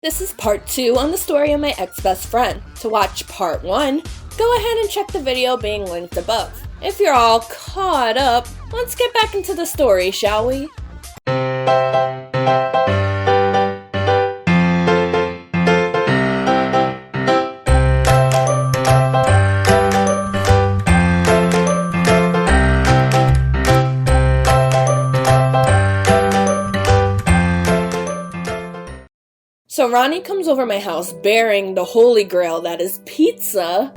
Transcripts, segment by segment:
This is part 2 on the story of my ex-best friend. To watch part 1, go ahead and check the video being linked above. If you're all caught up, let's get back into the story, shall we? So Ronnie comes over my house bearing the holy grail that is pizza.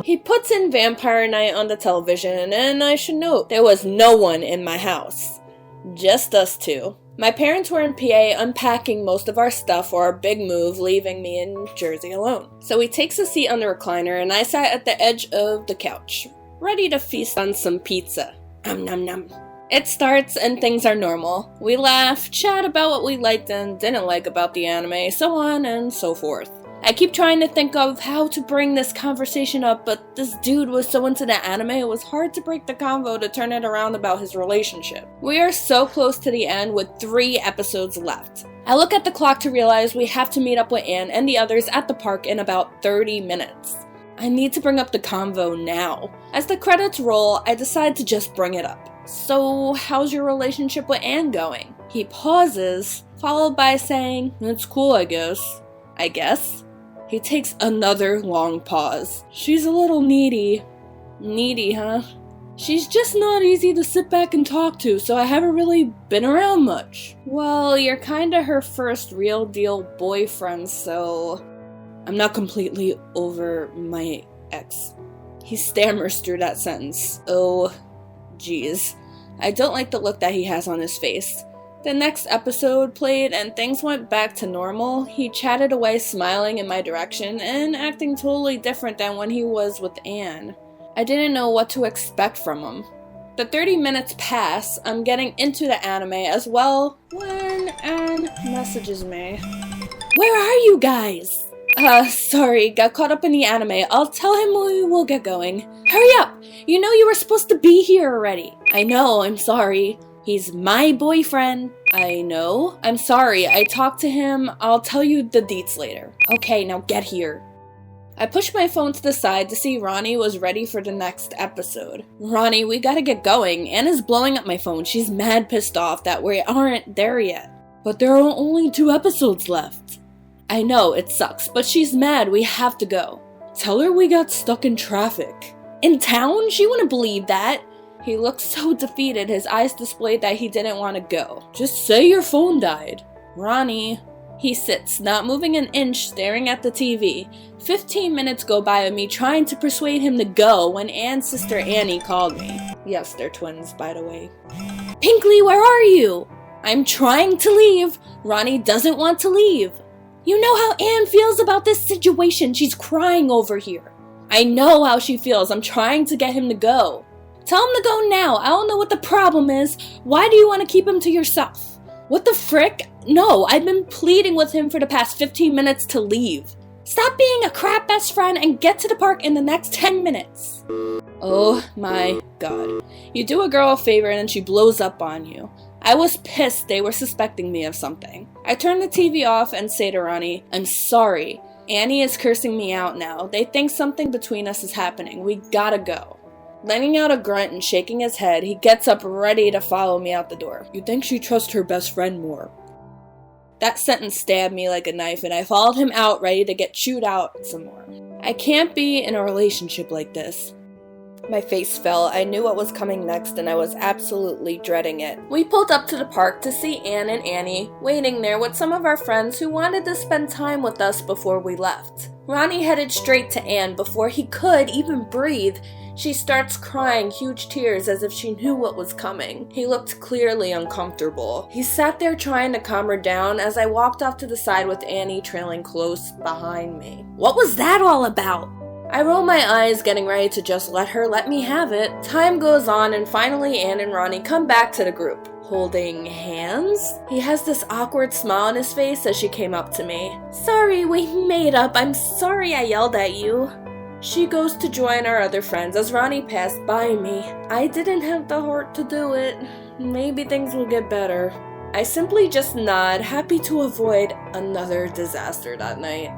He puts in Vampire Night on the television, and I should note, there was no one in my house. Just us two. My parents were in PA unpacking most of our stuff for our big move, leaving me in Jersey alone. So he takes a seat on the recliner, and I sat at the edge of the couch, ready to feast on some pizza. Nom nom. It starts and things are normal. We laugh, chat about what we liked and didn't like about the anime, so on and so forth. I keep trying to think of how to bring this conversation up, but this dude was so into the anime it was hard to break the convo to turn it around about his relationship. We are so close to the end with 3 episodes left. I look at the clock to realize we have to meet up with Anne and the others at the park in about 30 minutes. I need to bring up the convo now. As the credits roll, I decide to just bring it up. So, how's your relationship with Anne going? He pauses, followed by saying, "It's cool, I guess." I guess? He takes another long pause. She's a little needy. Needy, huh? She's just not easy to sit back and talk to, so I haven't really been around much. Well, you're kinda her first real deal boyfriend, so I'm not completely over my ex. He stammers through that sentence. Oh, geez. I don't like the look that he has on his face. The next episode played and things went back to normal. He chatted away smiling in my direction and acting totally different than when he was with Anne. I didn't know what to expect from him. The 30 minutes pass, I'm getting into the anime as well when Anne messages me. "Where are you guys?" Sorry, got caught up in the anime. I'll tell him we will get going. Hurry up! You know you were supposed to be here already. I know, I'm sorry. He's my boyfriend. I know. I'm sorry, I talked to him. I'll tell you the deets later. Okay, now get here. I pushed my phone to the side to see Ronnie was ready for the next episode. Ronnie, we gotta get going. Anna's blowing up my phone. She's mad pissed off that we aren't there yet. But there are only 2 episodes left. I know, it sucks, but she's mad, we have to go. Tell her we got stuck in traffic. In town? She wouldn't believe that. He looked so defeated, his eyes displayed that he didn't want to go. Just say your phone died. Ronnie. He sits, not moving an inch, staring at the TV. 15 minutes go by of me trying to persuade him to go when Anne's sister Annie called me. Yes, they're twins, by the way. Pinkley, where are you? I'm trying to leave. Ronnie doesn't want to leave. You know how Anne feels about this situation. She's crying over here. I know how she feels. I'm trying to get him to go. Tell him to go now. I don't know what the problem is. Why do you want to keep him to yourself? What the frick? No, I've been pleading with him for the past 15 minutes to leave. Stop being a crap best friend and get to the park in the next 10 minutes. Oh my god. You do a girl a favor and then she blows up on you. I was pissed they were suspecting me of something. I turn the TV off and say to Ronnie, I'm sorry. Annie is cursing me out now. They think something between us is happening. We gotta go. Letting out a grunt and shaking his head, he gets up ready to follow me out the door. You think she trusts her best friend more? That sentence stabbed me like a knife and I followed him out ready to get chewed out some more. I can't be in a relationship like this. My face fell. I knew what was coming next and I was absolutely dreading it. We pulled up to the park to see Anne and Annie waiting there with some of our friends who wanted to spend time with us before we left. Ronnie headed straight to Anne before he could even breathe. She starts crying huge tears as if she knew what was coming. He looked clearly uncomfortable. He sat there trying to calm her down as I walked off to the side with Annie trailing close behind me. What was that all about? I roll my eyes, getting ready to just let me have it. Time goes on and finally Anne and Ronnie come back to the group. Holding hands? He has this awkward smile on his face as she came up to me. Sorry, we made up. I'm sorry I yelled at you. She goes to join our other friends as Ronnie passed by me. I didn't have the heart to do it. Maybe things will get better. I simply just nod, happy to avoid another disaster that night.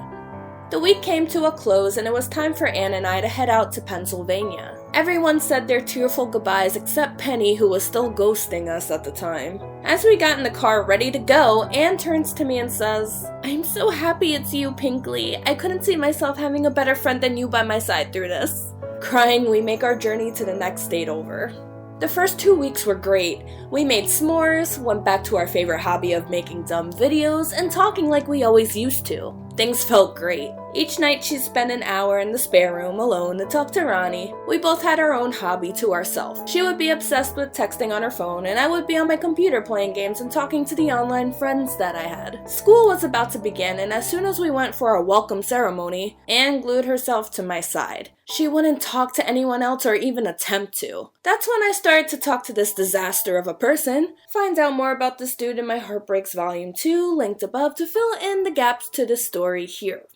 The week came to a close and it was time for Anne and I to head out to Pennsylvania. Everyone said their tearful goodbyes except Penny, who was still ghosting us at the time. As we got in the car ready to go, Anne turns to me and says, "I'm so happy it's you, Pinkley. I couldn't see myself having a better friend than you by my side through this." Crying, we make our journey to the next state over. The first 2 weeks were great. We made s'mores, went back to our favorite hobby of making dumb videos, and talking like we always used to. Things felt great. Each night she'd spend an hour in the spare room alone to talk to Ronnie. We both had our own hobby to ourselves. She would be obsessed with texting on her phone, and I would be on my computer playing games and talking to the online friends that I had. School was about to begin, and as soon as we went for our welcome ceremony, Anne glued herself to my side. She wouldn't talk to anyone else or even attempt to. That's when I started to talk to this disaster of a person. Find out more about this dude in my Heartbreaks Volume 2, linked above to fill in the gaps to the story here.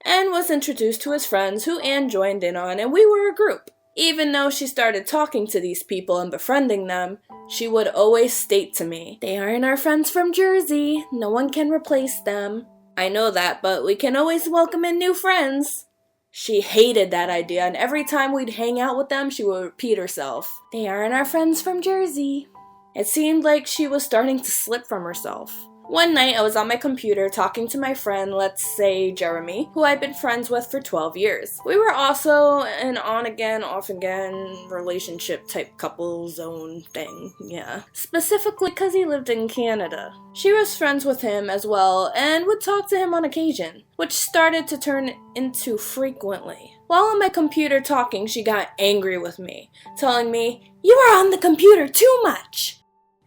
Anne was introduced to his friends, who Anne joined in on, and we were a group. Even though she started talking to these people and befriending them, she would always state to me, "They aren't our friends from Jersey. No one can replace them." I know that, but we can always welcome in new friends. She hated that idea, and every time we'd hang out with them, she would repeat herself, "They aren't our friends from Jersey." It seemed like she was starting to slip from herself. One night, I was on my computer talking to my friend, let's say Jeremy, who I'd been friends with for 12 years. We were also an on-again, off-again relationship type couple zone thing, yeah. Specifically because he lived in Canada. She was friends with him as well and would talk to him on occasion, which started to turn into frequently. While on my computer talking, she got angry with me, telling me, "You are on the computer too much."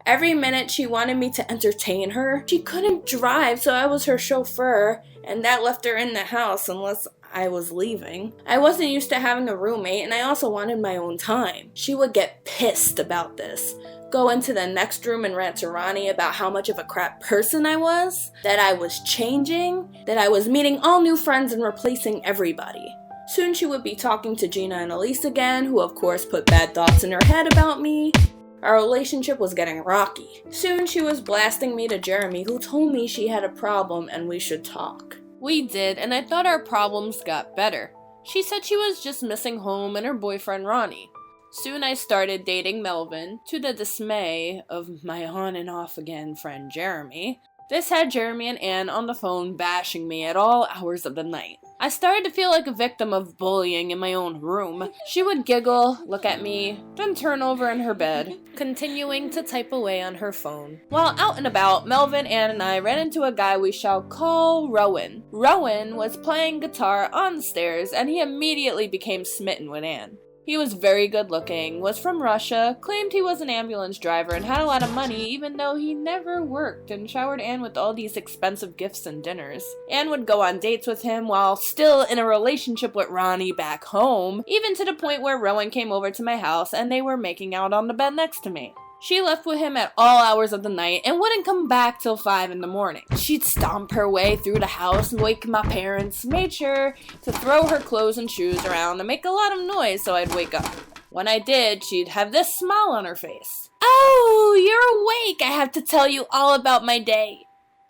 Every minute she wanted me to entertain her. She couldn't drive, so I was her chauffeur, and that left her in the house unless I was leaving. I wasn't used to having a roommate, and I also wanted my own time. She would get pissed about this, go into the next room and rant to Ronnie about how much of a crap person I was, that I was changing, that I was meeting all new friends and replacing everybody. Soon she would be talking to Gina and Elise again, who of course put bad thoughts in her head about me. Our relationship was getting rocky. Soon she was blasting me to Jeremy, who told me she had a problem and we should talk. We did, and I thought our problems got better. She said she was just missing home and her boyfriend Ronnie. Soon I started dating Melvin, to the dismay of my on and off again friend Jeremy. This had Jeremy and Anne on the phone bashing me at all hours of the night. I started to feel like a victim of bullying in my own room. She would giggle, look at me, then turn over in her bed, continuing to type away on her phone. While out and about, Melvin, Anne, and I ran into a guy we shall call Rowan. Rowan was playing guitar on the stairs, and he immediately became smitten with Anne. He was very good looking, was from Russia, claimed he was an ambulance driver, and had a lot of money even though he never worked, and showered Anne with all these expensive gifts and dinners. Anne would go on dates with him while still in a relationship with Ronnie back home, even to the point where Rowan came over to my house and they were making out on the bed next to me. She left with him at all hours of the night and wouldn't come back till 5 in the morning. She'd stomp her way through the house and wake my parents, made sure to throw her clothes and shoes around and make a lot of noise so I'd wake up. When I did, she'd have this smile on her face. "Oh, you're awake! I have to tell you all about my day."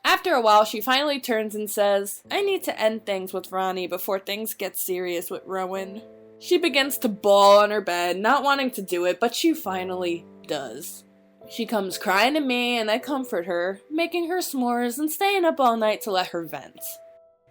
After a while, she finally turns and says, "I need to end things with Ronnie before things get serious with Rowan." She begins to bawl on her bed, not wanting to do it, but she finally does. She comes crying to me and I comfort her, making her s'mores and staying up all night to let her vent.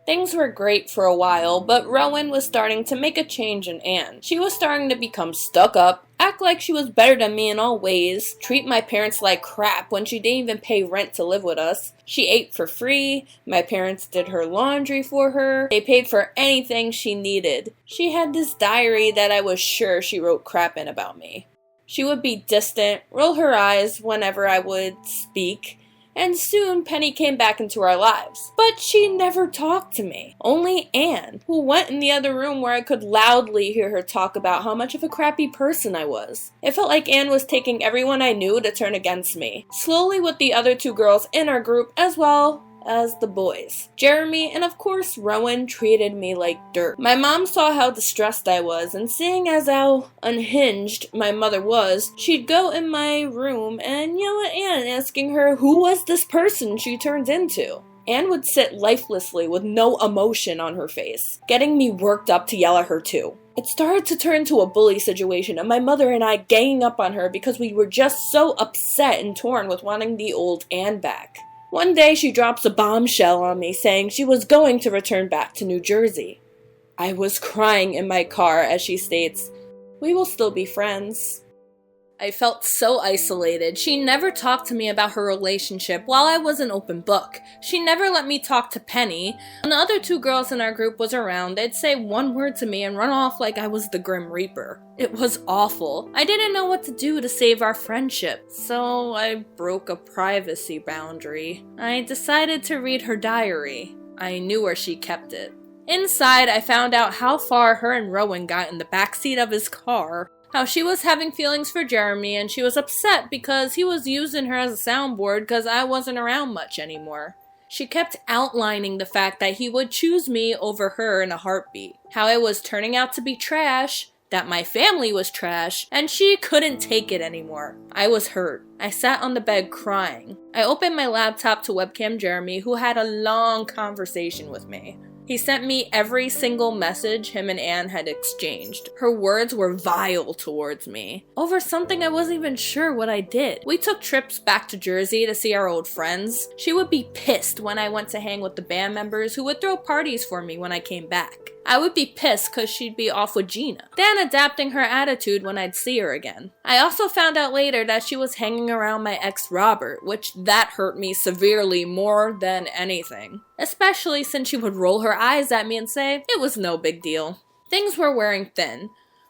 Things were great for a while, but Rowan was starting to make a change in Anne. She was starting to become stuck up, act like she was better than me in all ways, treat my parents like crap when she didn't even pay rent to live with us. She ate for free, my parents did her laundry for her, they paid for anything she needed. She had this diary that I was sure she wrote crap in about me. She would be distant, roll her eyes whenever I would speak, and soon Penny came back into our lives. But she never talked to me. Only Anne, who went in the other room where I could loudly hear her talk about how much of a crappy person I was. It felt like Anne was taking everyone I knew to turn against me. Slowly with the other 2 girls in our group, as well as the boys. Jeremy and of course Rowan treated me like dirt. My mom saw how distressed I was, and seeing as how unhinged my mother was, she'd go in my room and yell at Anne, asking her who was this person she turned into. Anne would sit lifelessly with no emotion on her face, getting me worked up to yell at her too. It started to turn to a bully situation, and my mother and I ganging up on her because we were just so upset and torn with wanting the old Anne back. One day she drops a bombshell on me saying she was going to return back to New Jersey. I was crying in my car as she states, "We will still be friends." I felt so isolated. She never talked to me about her relationship while I was an open book. She never let me talk to Penny. When the other two girls in our group was around, they'd say one word to me and run off like I was the Grim Reaper. It was awful. I didn't know what to do to save our friendship, so I broke a privacy boundary. I decided to read her diary. I knew where she kept it. Inside, I found out how far her and Rowan got in the backseat of his car, how she was having feelings for Jeremy and she was upset because he was using her as a soundboard because I wasn't around much anymore. She kept outlining the fact that he would choose me over her in a heartbeat, how it was turning out to be trash, that my family was trash, and she couldn't take it anymore. I was hurt. I sat on the bed crying. I opened my laptop to webcam Jeremy, who had a long conversation with me. He sent me every single message him and Anne had exchanged. Her words were vile towards me, over something I wasn't even sure what I did. We took trips back to Jersey to see our old friends. She would be pissed when I went to hang with the band members who would throw parties for me when I came back. I would be pissed because she'd be off with Gina, then adapting her attitude when I'd see her again. I also found out later that she was hanging around my ex Robert, which that hurt me severely more than anything. Especially since she would roll her eyes at me and say it was no big deal. Things were wearing thin.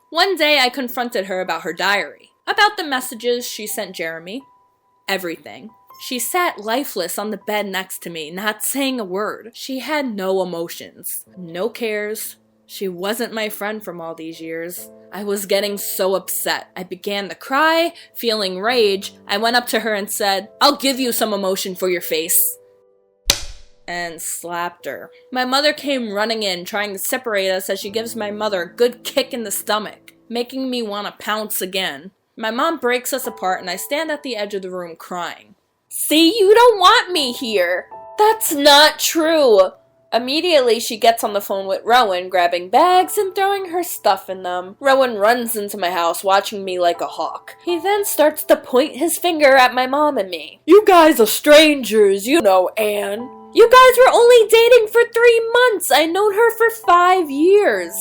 One day I confronted her about her diary, about the messages she sent Jeremy. Everything. She sat lifeless on the bed next to me, not saying a word. She had no emotions, no cares. She wasn't my friend from all these years. I was getting so upset. I began to cry, feeling rage. I went up to her and said, "I'll give you some emotion for your face," and slapped her. My mother came running in, trying to separate us as she gives my mother a good kick in the stomach, making me want to pounce again. My mom breaks us apart and I stand at the edge of the room crying. "See, you don't want me here." "That's not true." Immediately, she gets on the phone with Rowan, grabbing bags and throwing her stuff in them. Rowan runs into my house, watching me like a hawk. He then starts to point his finger at my mom and me. "You guys are strangers, you know, Anne. You guys were only dating for 3 months. I known her for 5 years.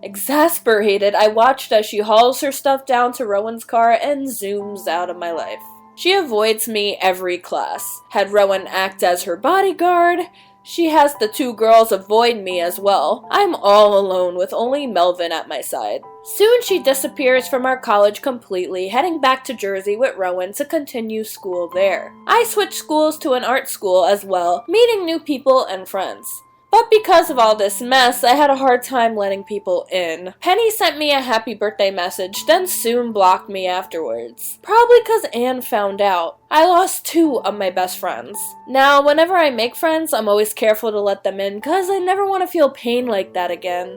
Exasperated, I watched as she hauls her stuff down to Rowan's car and zooms out of my life. She avoids me every class. Had Rowan act as her bodyguard. She has the 2 girls avoid me as well. I'm all alone with only Melvin at my side. Soon she disappears from our college completely, heading back to Jersey with Rowan to continue school there. I switched schools to an art school as well, meeting new people and friends. But because of all this mess, I had a hard time letting people in. Penny sent me a happy birthday message, then soon blocked me afterwards. Probably because Anne found out. I lost 2 of my best friends. Now, whenever I make friends, I'm always careful to let them in because I never want to feel pain like that again.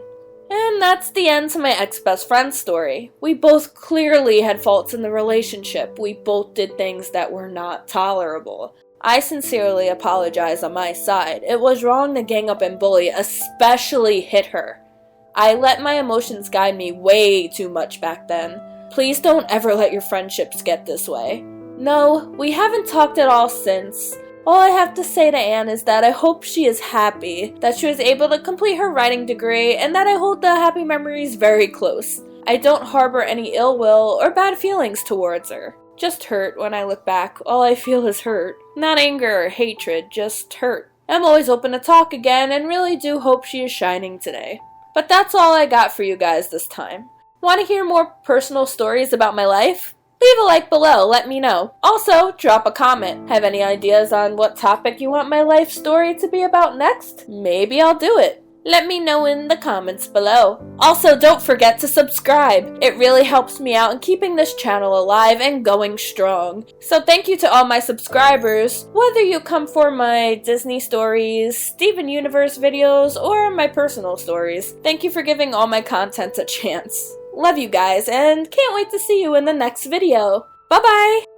And that's the end to my ex-best friend story. We both clearly had faults in the relationship. We both did things that were not tolerable. I sincerely apologize on my side. It was wrong to gang up and bully, especially hit her. I let my emotions guide me way too much back then. Please don't ever let your friendships get this way. No, we haven't talked at all since. All I have to say to Anne is that I hope she is happy, that she was able to complete her writing degree, and that I hold the happy memories very close. I don't harbor any ill will or bad feelings towards her. Just hurt when I look back. All I feel is hurt. Not anger or hatred, just hurt. I'm always open to talk again and really do hope she is shining today. But that's all I got for you guys this time. Want to hear more personal stories about my life? Leave a like below, let me know. Also, drop a comment. Have any ideas on what topic you want my life story to be about next? Maybe I'll do it. Let me know in the comments below. Also, don't forget to subscribe. It really helps me out in keeping this channel alive and going strong. So thank you to all my subscribers, whether you come for my Disney stories, Steven Universe videos, or my personal stories. Thank you for giving all my content a chance. Love you guys, and can't wait to see you in the next video. Bye-bye!